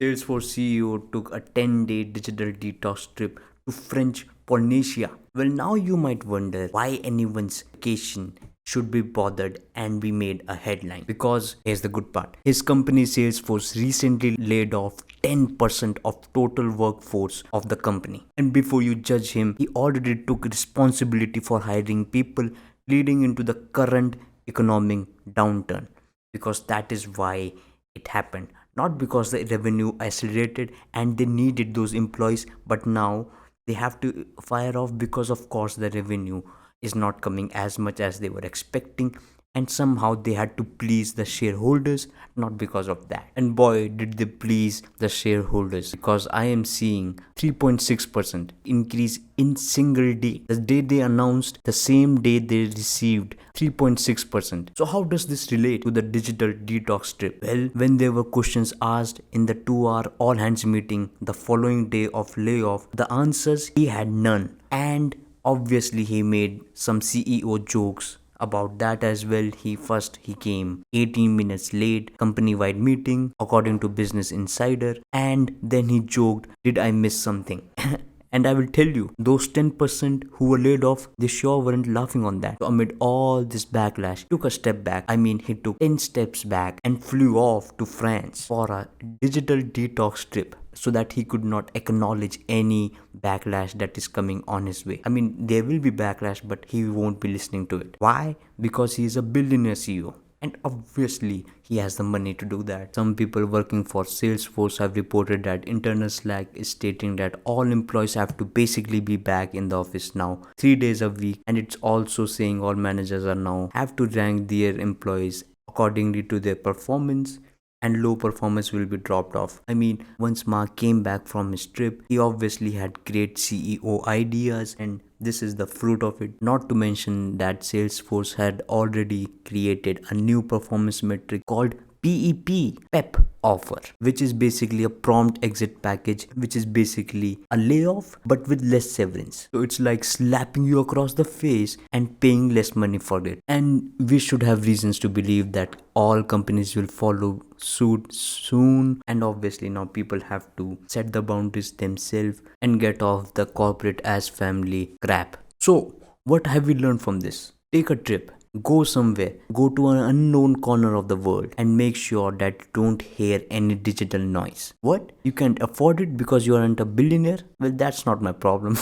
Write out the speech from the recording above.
Salesforce CEO took a 10-day digital detox trip to French Polynesia. Well, now you might wonder why anyone's vacation should be bothered and we made a headline. Because here's the good part. His company Salesforce recently laid off 10% of total workforce of the company. And before you judge him, he already took responsibility for hiring people leading into the current economic downturn. Because that is why it happened, not because the revenue accelerated and they needed those employees, but now they have to fire off because of course the revenue is not coming as much as they were expecting, and somehow they had to please the shareholders, not because of that. And boy, did they please the shareholders, because I am seeing 3.6% increase in single day. The day they announced, the same day they received 3.6%. So how does this relate to the digital detox trip? Well, when there were questions asked in the 2-hour all hands meeting the following day of layoff, the answers he had none. And obviously he made some CEO jokes about that as well. He came 18 minutes late company wide meeting according to Business Insider, and then he joked, did I miss something? And I will tell you, those 10% who were laid off, they sure weren't laughing on that. So amid all this backlash, he took a step back. I mean, he took 10 steps back and flew off to France for a digital detox trip so that he could not acknowledge any backlash that is coming on his way. I mean, there will be backlash, but he won't be listening to it. Why? Because he is a billionaire CEO. And obviously, he has the money to do that. Some people working for Salesforce have reported that internal Slack is stating that all employees have to basically be back in the office now 3 days a week. And it's also saying all managers are now have to rank their employees accordingly to their performance, and low performance will be dropped off. I mean, once Marc came back from his trip, he obviously had great CEO ideas, and this is the fruit of it. Not to mention that Salesforce had already created a new performance metric called PEP offer, which is basically a prompt exit package, which is basically a layoff but with less severance. So it's like slapping you across the face and paying less money for it. And we should have reasons to believe that all companies will follow suit soon. And obviously now people have to set the boundaries themselves and get off the corporate as family crap. So what have we learned from this? Take a trip. Go somewhere, go to an unknown corner of the world, and make sure that you don't hear any digital noise. What? You can't afford it because you aren't a billionaire? Well, that's not my problem.